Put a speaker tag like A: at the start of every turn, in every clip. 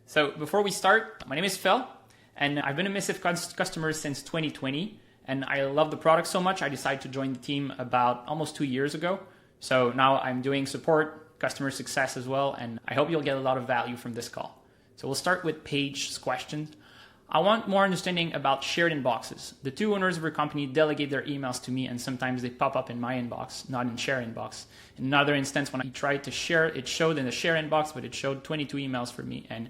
A: So before we start, my name is Phil, and I've been a Missive customer since 2020, and I love the product so much I decided to join the team about almost 2 years ago. So now I'm doing support, customer success as well, and I hope you'll get a lot of value from this call. So we'll start with Paige's question. I want more understanding about shared inboxes. The two owners of our company delegate their emails to me, and sometimes they pop up in my inbox, not in share inbox. In another instance, when I tried to share, it showed in the share inbox, but it showed 22 emails for me and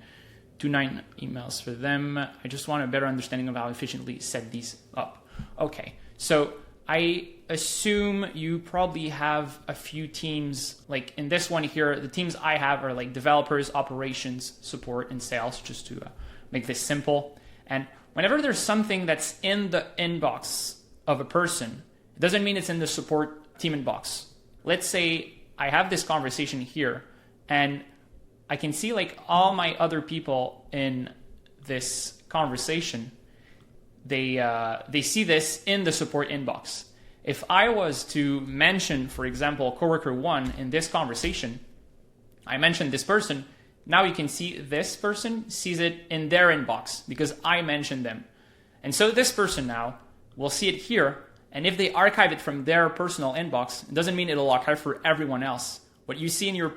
A: 29 emails for them. I just want a better understanding of how efficiently set these up. Okay, so I assume you probably have a few teams, like in this one here, the teams I have are like developers, operations, support, and sales, just to make this simple. And whenever there's something that's in the inbox of a person, it doesn't mean it's in the support team inbox. Let's say I have this conversation here, and I can see like all my other people in this conversation, they see this in the support inbox. If I was to mention, for example, coworker 1 in this conversation, I mentioned this person, now you can see this person sees it in their inbox because I mentioned them. And so this person now will see it here, and if they archive it from their personal inbox, it doesn't mean it'll archive for everyone else. What you see in your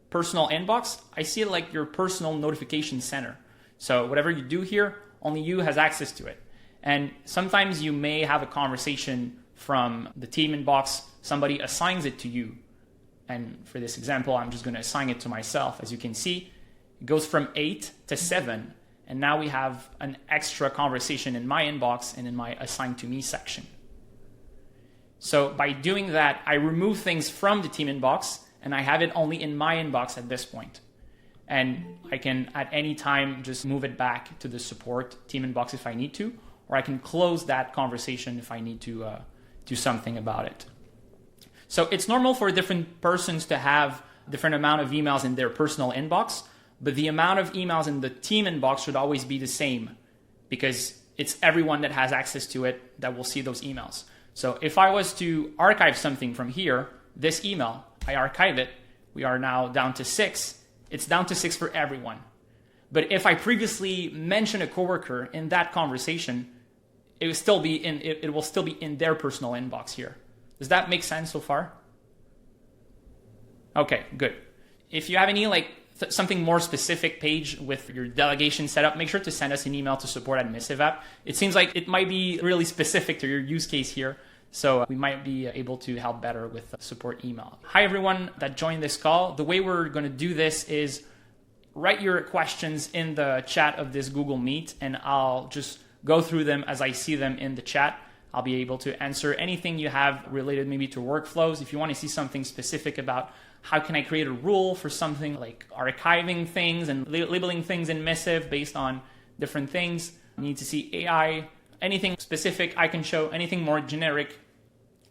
A: personal inbox, I see it like your personal notification center. So whatever you do here, only you has access to it. And sometimes you may have a conversation from the team inbox, somebody assigns it to you. And for this example, I'm just going to assign it to myself. As you can see, it goes from 8 to 7. And now we have an extra conversation in my inbox and in my assigned to me section. So by doing that, I remove things from the team inbox and I have it only in my inbox at this point. And I can at any time just move it back to the support team inbox if I need to, or I can close that conversation if I need to do something about it. So it's normal for different persons to have different amount of emails in their personal inbox, but the amount of emails in the team inbox should always be the same because it's everyone that has access to it that will see those emails. So if I was to archive something from here, this email, I archive it, we are now down to 6. It's down to 6 for everyone. But if I previously mentioned a coworker in that conversation, it will still be in their personal inbox here. Does that make sense so far? Okay, good. If you have any something more specific page with your delegation set up, make sure to send us an email to support@Missive app. It seems like it might be really specific to your use case here. So we might be able to help better with support email. Hi, everyone that joined this call. The way we're going to do this is write your questions in the chat of this Google Meet, and I'll just go through them as I see them in the chat. I'll be able to answer anything you have related maybe to workflows. If you want to see something specific about how can I create a rule for something like archiving things and labeling things in Missive based on different things, you need to see AI, anything specific I can show, anything more generic,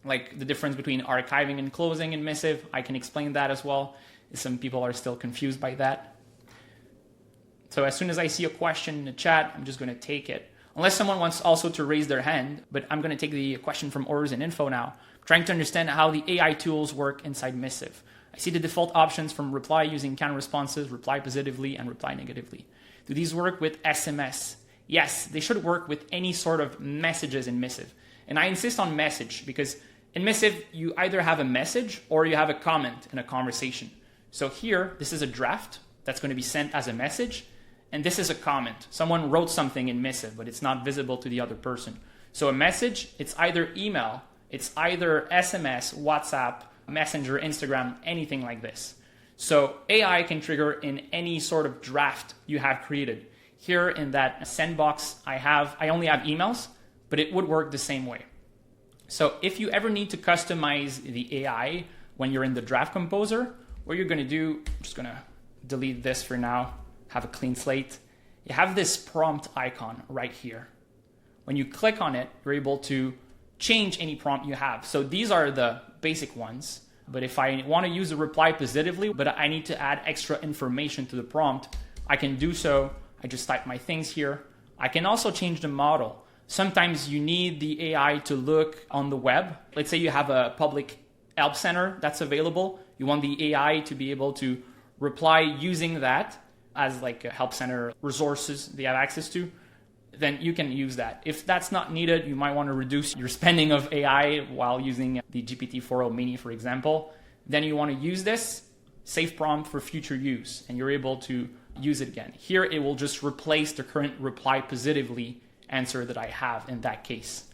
A: like the difference between archiving and closing in Missive, I can explain that as well. Some people are still confused by that. So as soon as I see a question in the chat, I'm just going to take it. Unless someone wants also to raise their hand, but I'm going to take the question from orders and info now. I'm trying to understand how the AI tools work inside Missive. I see the default options from reply using canned responses, reply positively, and reply negatively. Do these work with SMS? Yes, they should work with any sort of messages in Missive. And I insist on message because in Missive, you either have a message or you have a comment in a conversation. So here, this is a draft that's going to be sent as a message. And this is a comment. Someone wrote something in Missive, but it's not visible to the other person. So a message, it's either email, it's either SMS, WhatsApp, Messenger, Instagram, anything like this. So AI can trigger in any sort of draft you have created. Here in that sandbox, I only have emails, but it would work the same way. So if you ever need to customize the AI when you're in the draft composer, what you're going to do, I'm just going to delete this for now, have a clean slate. You have this prompt icon right here. When you click on it, you're able to change any prompt you have. So these are the basic ones. But if I want to use a reply positively, but I need to add extra information to the prompt, I can do so. I just type my things here. I can also change the model. Sometimes you need the AI to look on the web. Let's say you have a public help center that's available. You want the AI to be able to reply using that. as like a help center resources they have access to, then you can use that. If that's not needed, you might want to reduce your spending of AI while using the GPT-4o Mini, for example. Then you want to use this, save prompt for future use, and you're able to use it again. Here, it will just replace the current reply positively answer that I have in that case.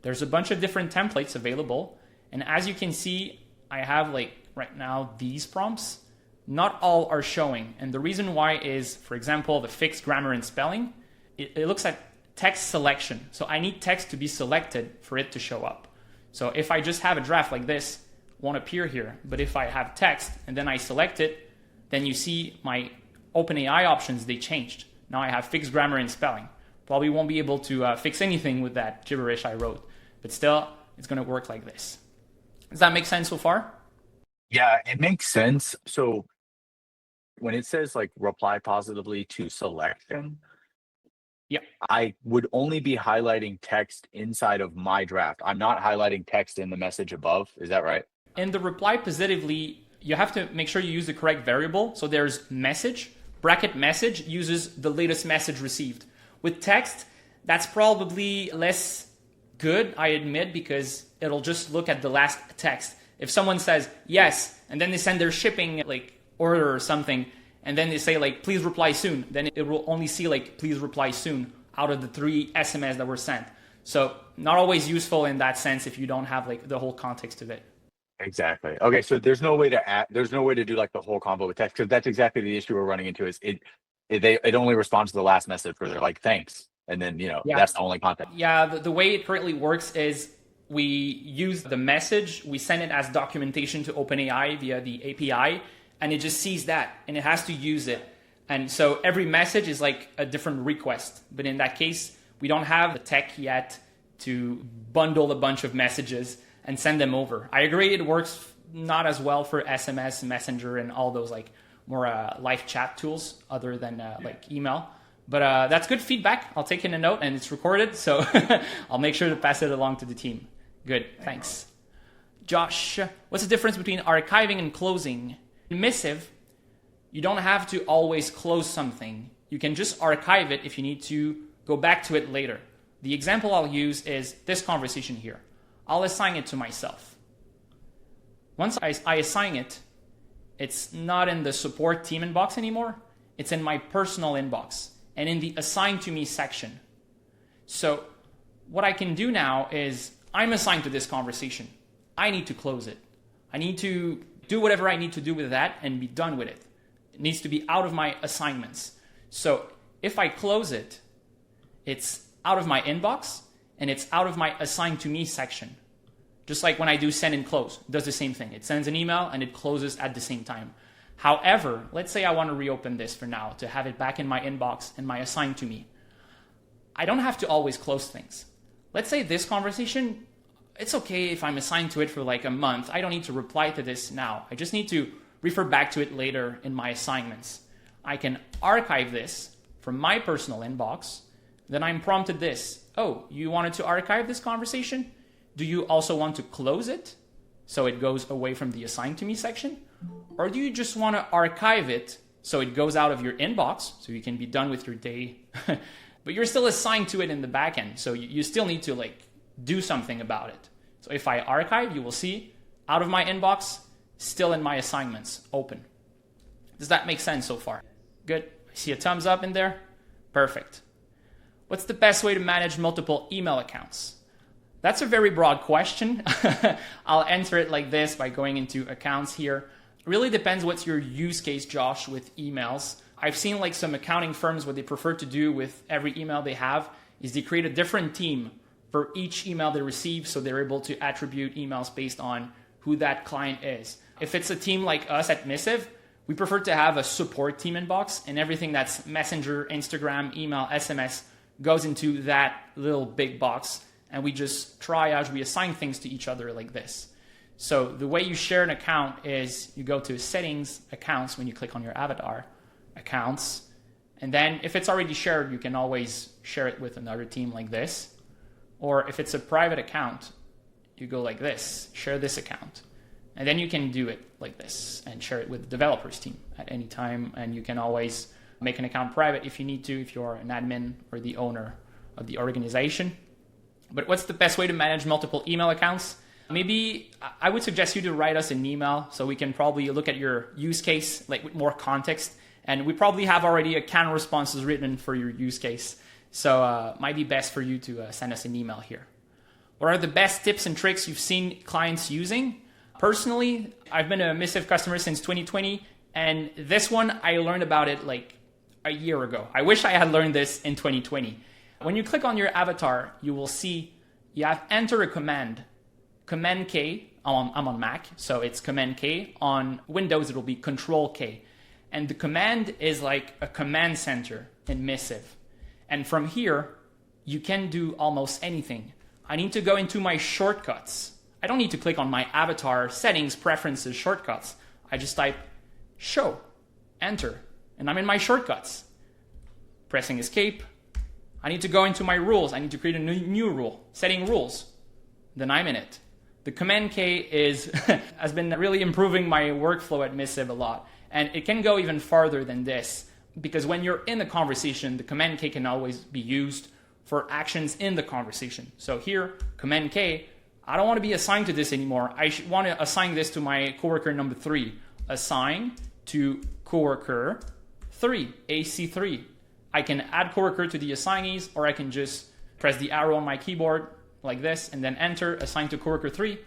A: There's a bunch of different templates available. And as you can see, I have like right now these prompts. Not all are showing. And the reason why is, for example, the fixed grammar and spelling, it looks at text selection. So I need text to be selected for it to show up. So if I just have a draft like this, it won't appear here. But if I have text and then I select it, then you see my OpenAI options, they changed. Now I have fixed grammar and spelling. Probably won't be able to fix anything with that gibberish I wrote. But still, it's going to work like this. Does that make sense so far?
B: Yeah, it makes sense. So when it says like reply positively to selection,
A: Yeah.
B: I would only be highlighting text inside of my draft. I'm not highlighting text in the message above. Is that right?
A: In the reply positively, you have to make sure you use the correct variable. So there's message, bracket message uses the latest message received. With text, that's probably less good, I admit, because it'll just look at the last text. If someone says yes, and then they send their shipping like order or something, and then they say like, please reply soon, then it will only see like, please reply soon out of the 3 SMS that were sent. So not always useful in that sense if you don't have like the whole context of it.
B: Exactly. Okay, so there's no way to add, there's no way to do like the whole combo with text, because that's exactly the issue we're running into. Is it only responds to the last message where they're like thanks, and then that's the only content.
A: Yeah, the way it currently works is we use the message, we send it as documentation to OpenAI via the API, and it just sees that and it has to use it. And so every message is like a different request. But in that case, we don't have the tech yet to bundle a bunch of messages and send them over. I agree it works not as well for SMS, Messenger, and all those like more live chat tools other than like email. But that's good feedback. I'll take in a note, and it's recorded, so I'll make sure to pass it along to the team. Good, thanks. Josh, what's the difference between archiving and closing? In Missive, you don't have to always close something. You can just archive it if you need to go back to it later. The example I'll use is this conversation here. I'll assign it to myself. Once I assign it, it's not in the support team inbox anymore. It's in my personal inbox and in the assign to me section. So what I can do now is I'm assigned to this conversation. I need to close it. I need to do whatever I need to do with that and be done with it. It needs to be out of my assignments. So if I close it, it's out of my inbox and it's out of my assigned to me section. Just like when I do send and close, it does the same thing. It sends an email and it closes at the same time. However, let's say I want to reopen this for now to have it back in my inbox and my assigned to me. I don't have to always close things. Let's say this conversation, it's okay if I'm assigned to it for like a month. I don't need to reply to this now. I just need to refer back to it later in my assignments. I can archive this from my personal inbox. Then I'm prompted this. Oh, you wanted to archive this conversation? Do you also want to close it so it goes away from the assigned to me section? Or do you just want to archive it so it goes out of your inbox so you can be done with your day? But you're still assigned to it in the backend, so you still need to like do something about it. So if I archive, you will see out of my inbox, still in my assignments, open. Does that make sense so far? Good. I see a thumbs up in there. Perfect. What's the best way to manage multiple email accounts? That's a very broad question. I'll answer it like this by going into accounts here. It really depends what's your use case, Josh, with emails. I've seen like some accounting firms, what they prefer to do with every email they have is they create a different team for each email they receive, so they're able to attribute emails based on who that client is. If it's a team like us at Missive, we prefer to have a support team inbox, and everything that's Messenger, Instagram, email, SMS goes into that little big box, and we just triage, we assign things to each other like this. So the way you share an account is you go to settings, accounts, when you click on your avatar, accounts, and then if it's already shared, you can always share it with another team like this. Or if it's a private account, you go like this, share this account. And then you can do it like this and share it with the developers team at any time. And you can always Make an account private if you need to, if you're an admin or the owner of the organization. But what's the best way to manage multiple email accounts? Maybe I would suggest you to write us an email so we can probably look at your use case like with more context. And we probably have already account responses written for your use case. So might be best for you to send us an email here. What are the best tips and tricks you've seen clients using? Personally, I've been a Missive customer since 2020. And this one, I learned about it like a year ago. I wish I had learned this in 2020. When you click on your avatar, you will see you have enter a command. Command K, I'm on Mac, so it's Command K. On Windows, it'll be Control K. And the command is like a command center in Missive. And from here, you can do almost anything. I need to go into my shortcuts. I don't need to click on my avatar, settings, preferences, shortcuts. I just type show, enter, and I'm in my shortcuts. Pressing escape. I need to go into my rules. I need to create a new rule, setting rules. Then I'm in it. The Command K has been really improving my workflow at Missive a lot. And it can go even farther than this, because when you're in the conversation, the Command K can always be used for actions in the conversation. So here, Command K, I don't want to be assigned to this anymore. I want to assign this to my coworker number 3. Assign to coworker 3, AC3. I can add coworker to the assignees, or I can just press the arrow on my keyboard like this and then enter, assign to coworker 3.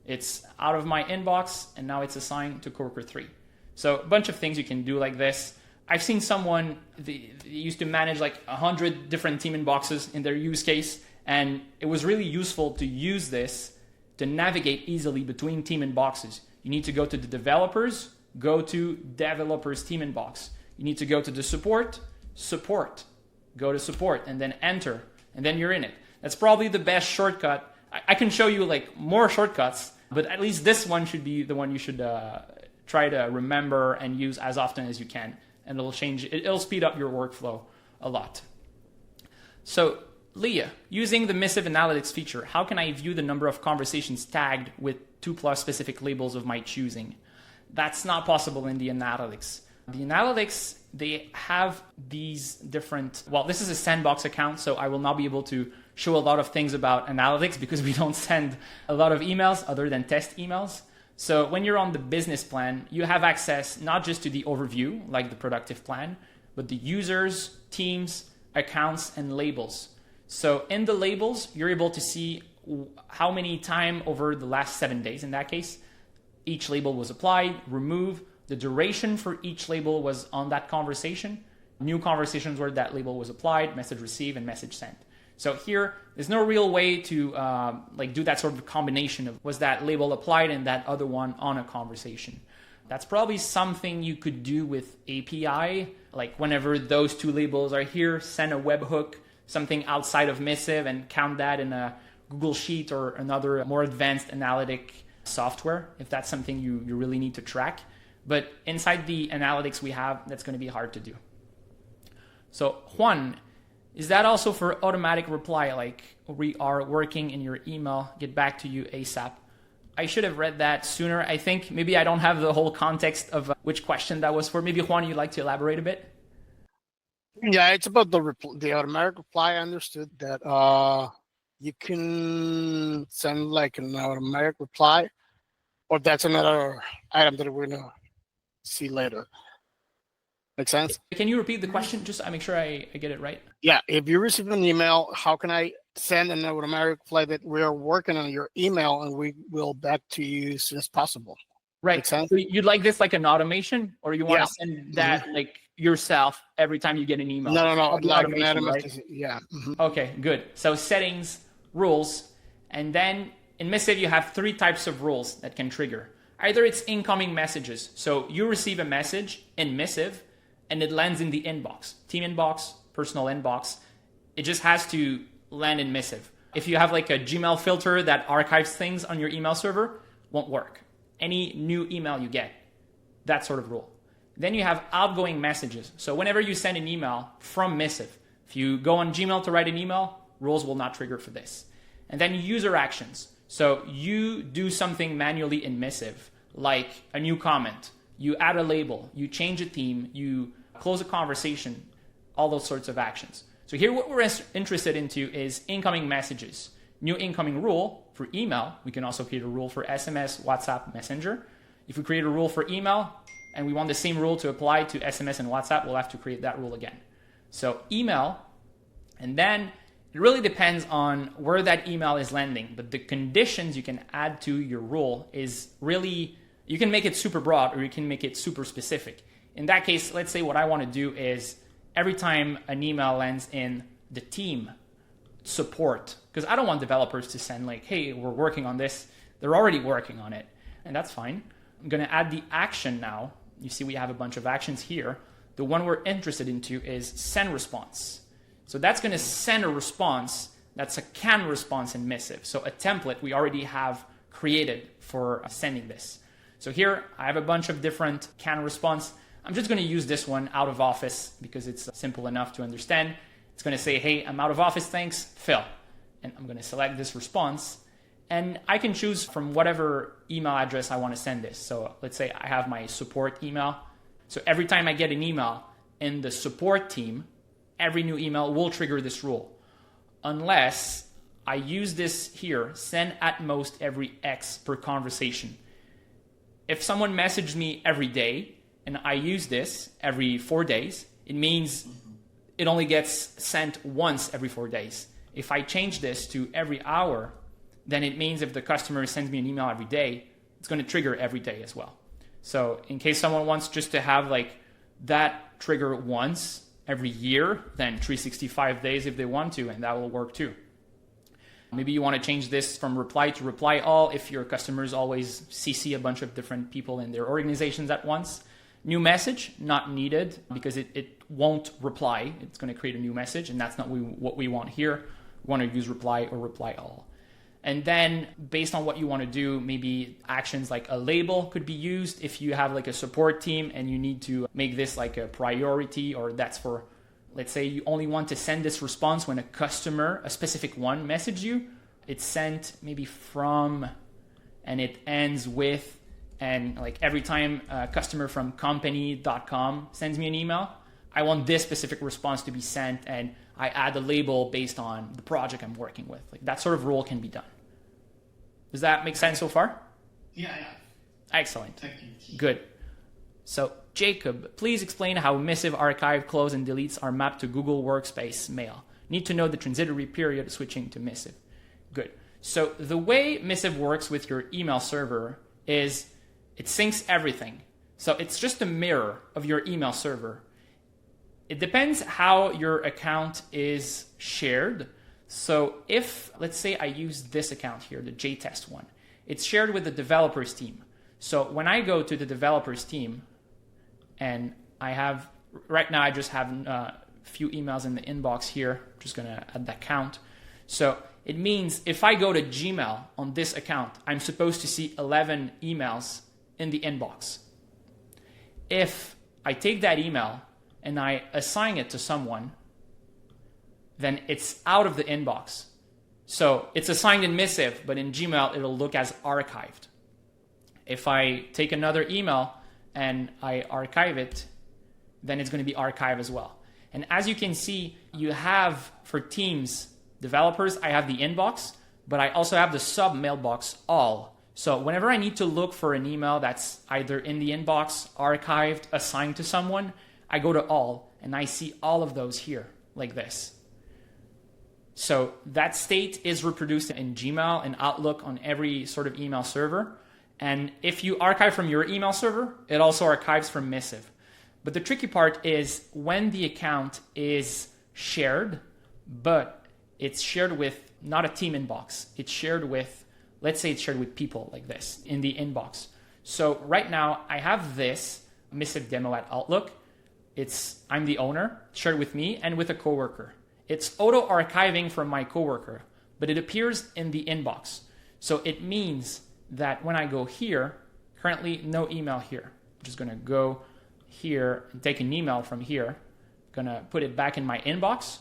A: It's out of my inbox and now it's assigned to coworker 3. So a bunch of things you can do like this. I've seen someone, they used to manage like 100 different team inboxes in their use case, and it was really useful to use this to navigate easily between team inboxes. You need to go to the developers, go to developers team inbox. You need to go to the support, go to support, and then enter, and then you're in it. That's probably the best shortcut. I can show you like more shortcuts, but at least this one should be the one you should try to remember and use as often as you can. And it'll speed up your workflow a lot. So Leah, using the Missive Analytics feature, how can I view the number of conversations tagged with 2+ specific labels of my choosing? That's not possible in the analytics. The analytics, they have these different, well, this is a sandbox account, so I will not be able to show a lot of things about analytics because we don't send a lot of emails other than test emails. So when you're on the business plan, you have access not just to the overview, like the productive plan, but the users, teams, accounts, and labels. So in the labels, you're able to see how many time over the last 7 days, in that case, each label was applied, removed, the duration for each label was on that conversation, new conversations where that label was applied, message received, and message sent. So here, there's no real way to do that sort of combination of was that label applied and that other one on a conversation. That's probably something you could do with API, like whenever those two labels are here, send a webhook, something outside of Missive, and count that in a Google Sheet or another more advanced analytic software, if that's something you really need to track. But inside the analytics we have, that's going to be hard to do. So Juan, is that also for automatic reply, like we are working in your email, get back to you ASAP? I should have read that sooner. I think maybe I don't have the whole context of which question that was for. Maybe Juan, you'd like to elaborate a bit?
C: Yeah, it's about the automatic reply. I understood that you can send like an automatic reply, or that's another item that we're gonna see later. Make sense?
A: Can you repeat the question? Just to make sure I get it right.
C: Yeah, if you receive an email, how can I send an automatic reply that we are working on your email and we will back to you as soon as possible?
A: Right. So you'd like this like an automation, or you want to send that like yourself every time you get an email?
C: No, like
A: automation,
C: an
A: right?
C: Yeah.
A: Okay, good. So settings, rules, and then in Missive you have 3 types of rules that can trigger. Either it's incoming messages. So you receive a message in Missive and it lands in the inbox, team inbox, personal inbox. It just has to land in Missive. If you have like a Gmail filter that archives things on your email server, won't work. Any new email you get, that sort of rule. Then you have outgoing messages. So whenever you send an email from Missive, if you go on Gmail to write an email, rules will not trigger for this. And then user actions. So you do something manually in Missive, like a new comment. You add a label, you change a theme, you close a conversation, all those sorts of actions. So here what we're interested into is incoming messages. New incoming rule for email. We can also create a rule for SMS, WhatsApp, Messenger. If we create a rule for email and we want the same rule to apply to SMS and WhatsApp, we'll have to create that rule again. So email, and then it really depends on where that email is landing, but the conditions you can add to your rule is really, you can make it super broad or you can make it super specific. In that case, let's say what I want to do is every time an email lands in the team support, because I don't want developers to send like, hey, we're working on this. They're already working on it, and that's fine. I'm going to add the action now. You see we have a bunch of actions here. The one we're interested into is send response. So that's going to send a response. That's a can response in Missive. So a template we already have created for sending this. So here I have a bunch of different can response. I'm just going to use this one, out of office, because it's simple enough to understand. It's going to say, hey, I'm out of office, thanks, Phil. And I'm going to select this response. And I can choose from whatever email address I want to send this. So let's say I have my support email. So every time I get an email in the support team, every new email will trigger this rule. Unless I use this here, send at most every X per conversation. If someone messaged me every day and I use this every 4 days, it means it only gets sent once every 4 days. If I change this to every hour, then it means if the customer sends me an email every day, it's going to trigger every day as well. So in case someone wants just to have like that trigger once every year, then 365 days if they want to, and that will work too. Maybe you want to change this from reply to reply all if your customers always CC a bunch of different people in their organizations at once. New message, not needed because it won't reply. It's going to create a new message, and that's not what we want here. We want to use reply or reply all. And then based on what you want to do, maybe actions like a label could be used if you have like a support team and you need to make this like a priority, or that's for, let's say you only want to send this response when a customer, a specific one, message you. It's sent maybe from, and it ends with, and like every time a customer from company.com sends me an email, I want this specific response to be sent, and I add a label based on the project I'm working with. Like that sort of rule can be done. Does that make sense so far?
D: Yeah.
A: Excellent.
D: Thank you.
A: Good. So Jacob, please explain how Missive archive, close, and deletes are mapped to Google Workspace Mail. Need to know the transitory period switching to Missive. Good. So the way Missive works with your email server is it syncs everything. So it's just a mirror of your email server. It depends how your account is shared. So if, let's say I use this account here, the JTest one, it's shared with the developers team. So when I go to the developers team, and I have, right now I just have a few emails in the inbox here, I'm just gonna add that count. So it means if I go to Gmail on this account, I'm supposed to see 11 emails in the inbox. If I take that email and I assign it to someone, then it's out of the inbox. So it's assigned in Missive, but in Gmail, it'll look as archived. If I take another email and I archive it, then it's going to be archived as well. And as you can see, you have for Teams developers, I have the inbox, but I also have the sub mailbox all. So whenever I need to look for an email that's either in the inbox, archived, assigned to someone, I go to all, and I see all of those here, like this. So that state is reproduced in Gmail and Outlook on every sort of email server. And if you archive from your email server, it also archives from Missive. But the tricky part is when the account is shared, but it's shared with not a team inbox. It's shared with, let's say it's shared with people like this in the inbox. So right now I have this Missive demo at Outlook. I'm the owner, shared with me and with a coworker. It's auto-archiving from my coworker, but it appears in the inbox. So it means that when I go here, currently no email here. I'm just gonna go here and take an email from here, gonna put it back in my inbox.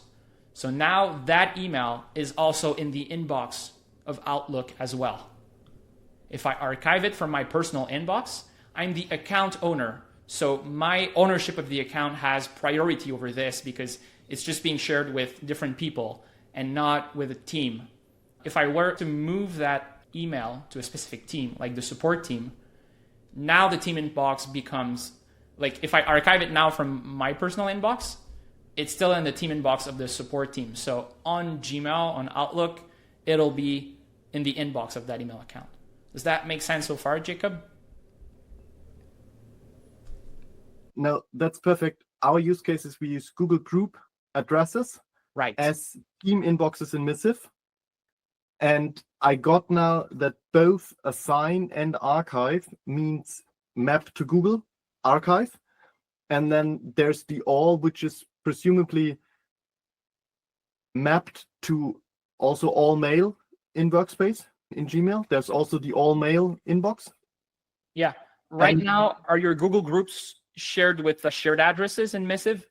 A: So now that email is also in the inbox of Outlook as well. If I archive it from my personal inbox, I'm the account owner. So my ownership of the account has priority over this because it's just being shared with different people and not with a team. If I were to move that email to a specific team, like the support team, now the team inbox becomes, like if I archive it now from my personal inbox, it's still in the team inbox of the support team. So on Gmail, on Outlook, it'll be in the inbox of that email account. Does that make sense so far, Jacob?
D: No, that's perfect. Our use cases, we use Google Group addresses as team inboxes in Missive. And I got now that both assign and archive means mapped to Google Archive. And then there's the all, which is presumably mapped to also all mail in Workspace in Gmail. There's also the all mail inbox.
A: Yeah. Right now, are your Google Groups shared with the shared addresses in Missive?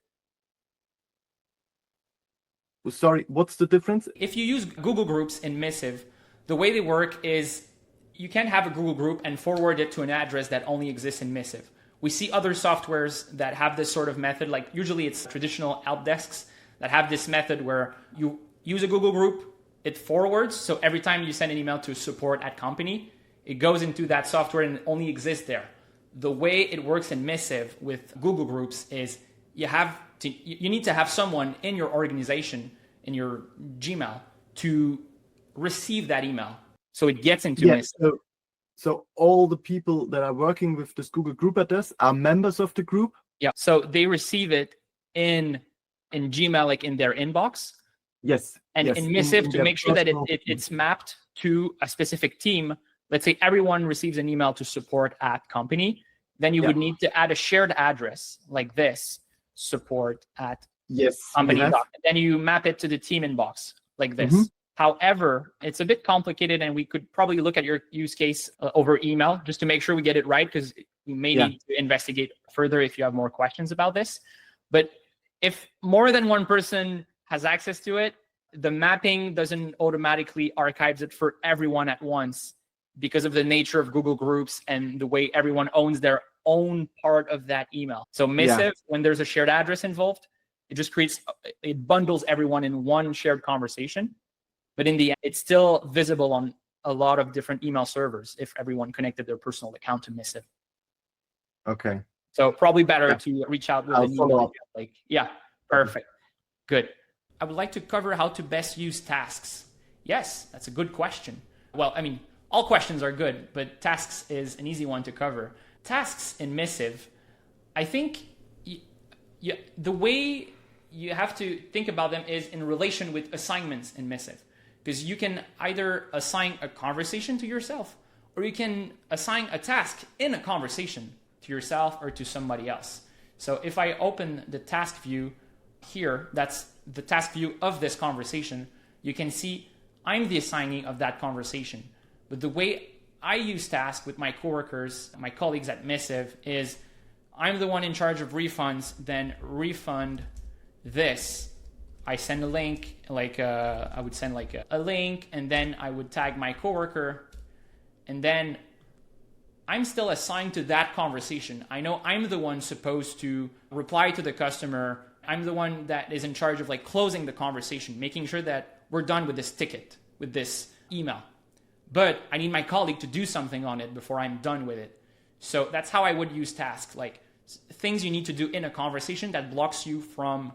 D: Sorry, what's the difference?
A: If you use Google Groups in Missive, the way they work is you can't have a Google Group and forward it to an address that only exists in Missive. We see other softwares that have this sort of method, like usually it's traditional help desks that have this method where you use a Google Group, it forwards, so every time you send an email to support at company, it goes into that software and it only exists there. The way it works in Missive with Google Groups is you need to have someone in your organization, in your Gmail, to receive that email. So it gets into Missive.
D: So all the people that are working with this Google Group address are members of the group?
A: Yeah. So they receive it in Gmail, like in their inbox.
D: Yes.
A: And in Missive, to make sure that it's mapped to a specific team, let's say everyone receives an email to support at company, then you would need to add a shared address like this, support at company. And then you map it to the team inbox like this. Mm-hmm. However, it's a bit complicated and we could probably look at your use case over email just to make sure we get it right, because we may need to investigate further if you have more questions about this. But if more than one person has access to it, the mapping doesn't automatically archives it for everyone at once because of the nature of Google Groups and the way everyone owns their own part of that email. So Missive, when there's a shared address involved, it bundles everyone in one shared conversation. But in the end, it's still visible on a lot of different email servers if everyone connected their personal account to Missive.
D: Okay.
A: So probably better to reach out with an email. Perfect. Good. I would like to cover how to best use tasks. Yes, that's a good question. Well, I mean, all questions are good, but tasks is an easy one to cover. Tasks in Missive, I think the way you have to think about them is in relation with assignments in Missive. Because you can either assign a conversation to yourself, or you can assign a task in a conversation to yourself or to somebody else. So if I open the task view here, that's the task view of this conversation, you can see I'm the assignee of that conversation. But the way I use tasks with my coworkers, my colleagues at Missive, is I'm the one in charge of refunds, then refund this. I send a link, I would send a link, and then I would tag my coworker, and then I'm still assigned to that conversation. I know I'm the one supposed to reply to the customer. I'm the one that is in charge of closing the conversation, making sure that we're done with this ticket, with this email. But I need my colleague to do something on it before I'm done with it. So that's how I would use tasks, things you need to do in a conversation that blocks you from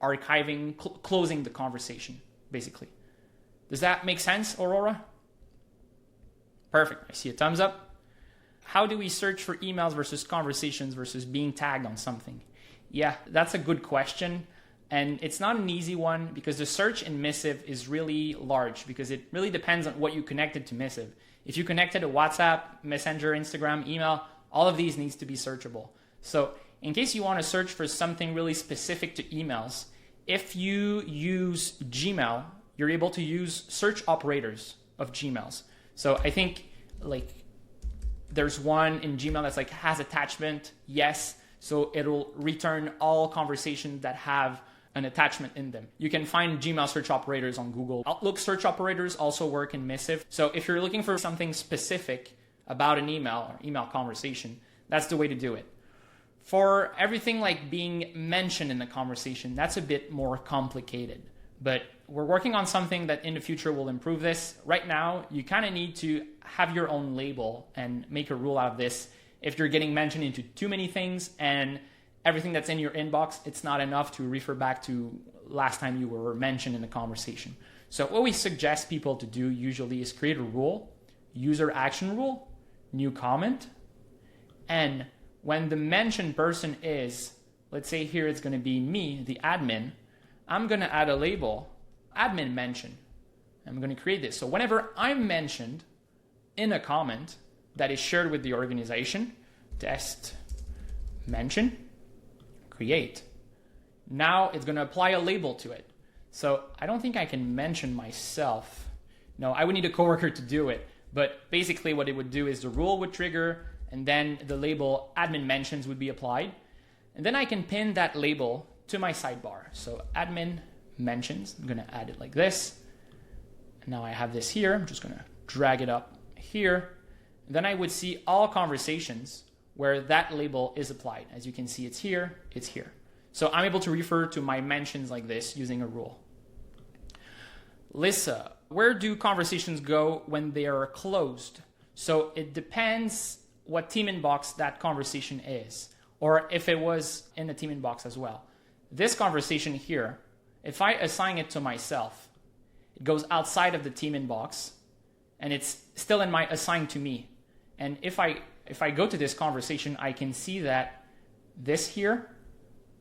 A: archiving, closing the conversation, basically. Does that make sense, Aurora? Perfect. I see a thumbs up. How do we search for emails versus conversations versus being tagged on something? Yeah, that's a good question. And it's not an easy one because the search in Missive is really large because it really depends on what you connected to Missive. If you connected to WhatsApp, Messenger, Instagram, email, all of these needs to be searchable. So in case you want to search for something really specific to emails, if you use Gmail, you're able to use search operators of Gmails. So I think there's one in Gmail that's has attachment, yes. So it'll return all conversations that have an attachment in them. You can find Gmail search operators on Google. Outlook search operators also work in Missive. So if you're looking for something specific about an email or email conversation, that's the way to do it. For everything like being mentioned in the conversation, that's a bit more complicated. But we're working on something that in the future will improve this. Right now, you kind of need to have your own label and make a rule out of this. If you're getting mentioned into too many things and everything that's in your inbox, it's not enough to refer back to last time you were mentioned in the conversation. So what we suggest people to do usually is create a rule, user action rule, new comment, and when the mentioned person is, let's say here it's going to be me, the admin, I'm going to add a label, admin mention. I'm going to create this. So whenever I'm mentioned in a comment that is shared with the organization, test, mention, create. Now it's going to apply a label to it. So I don't think I can mention myself. No, I would need a coworker to do it. But basically what it would do is the rule would trigger, and then the label admin mentions would be applied. And then I can pin that label to my sidebar. So admin mentions, I'm gonna add it like this. And now I have this here. I'm just gonna drag it up here. And then I would see all conversations where that label is applied. As you can see, it's here, it's here. So I'm able to refer to my mentions like this using a rule. Lisa, where do conversations go when they are closed? So it depends what team inbox that conversation is, or if it was in the team inbox as well. This conversation here, if I assign it to myself, it goes outside of the team inbox and it's still in my assigned to me. And if I go to this conversation, I can see that this here,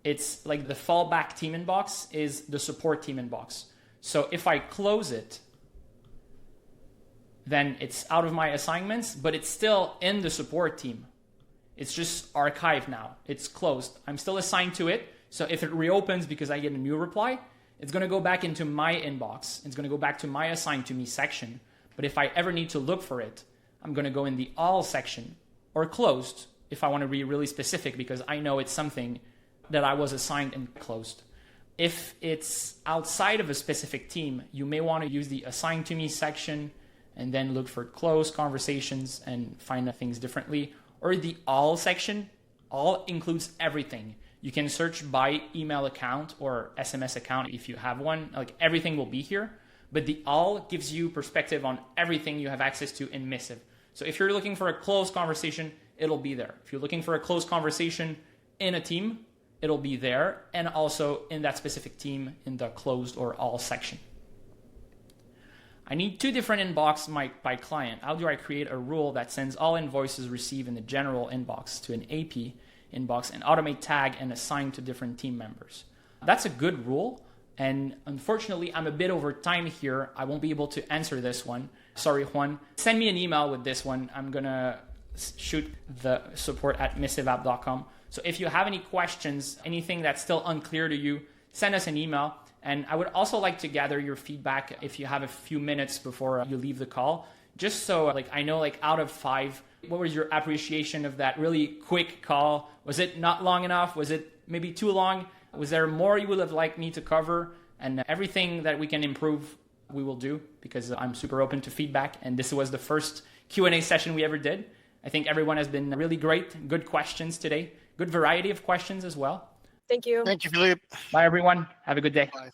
A: it's like the fallback team inbox is the support team inbox. So if I close it, then it's out of my assignments, but it's still in the support team. It's just archived now. It's closed. I'm still assigned to it. So if it reopens because I get a new reply, it's going to go back into my inbox. It's going to go back to my assigned to me section. But if I ever need to look for it, I'm going to go in the all section or closed if I want to be really specific because I know it's something that I was assigned and closed. If it's outside of a specific team, you may want to use the assigned to me section and then look for closed conversations and find the things differently. Or the all section, all includes everything. You can search by email account or SMS account if you have one, like everything will be here. But the all gives you perspective on everything you have access to in Missive. So if you're looking for a closed conversation, it'll be there. If you're looking for a closed conversation in a team, it'll be there. And also in that specific team in the closed or all section. I need two different inbox by client. How do I create a rule that sends all invoices received in the general inbox to an AP inbox and automate tag and assign to different team members? That's a good rule. And unfortunately, I'm a bit over time here. I won't be able to answer this one. Sorry, Juan. Send me an email with this one. I'm going to shoot the support@missiveapp.com. So if you have any questions, anything that's still unclear to you, send us an email. And I would also like to gather your feedback if you have a few minutes before you leave the call, just so I know out of 5, what was your appreciation of that really quick call? Was it not long enough? Was it maybe too long? Was there more you would have liked me to cover? And everything that we can improve, we will do because I'm super open to feedback. And this was the first Q&A session we ever did. I think everyone has been really great. Good questions today. Good variety of questions as well.
E: Thank you.
C: Thank you, Philippe.
A: Bye, everyone. Have a good day.
C: Bye.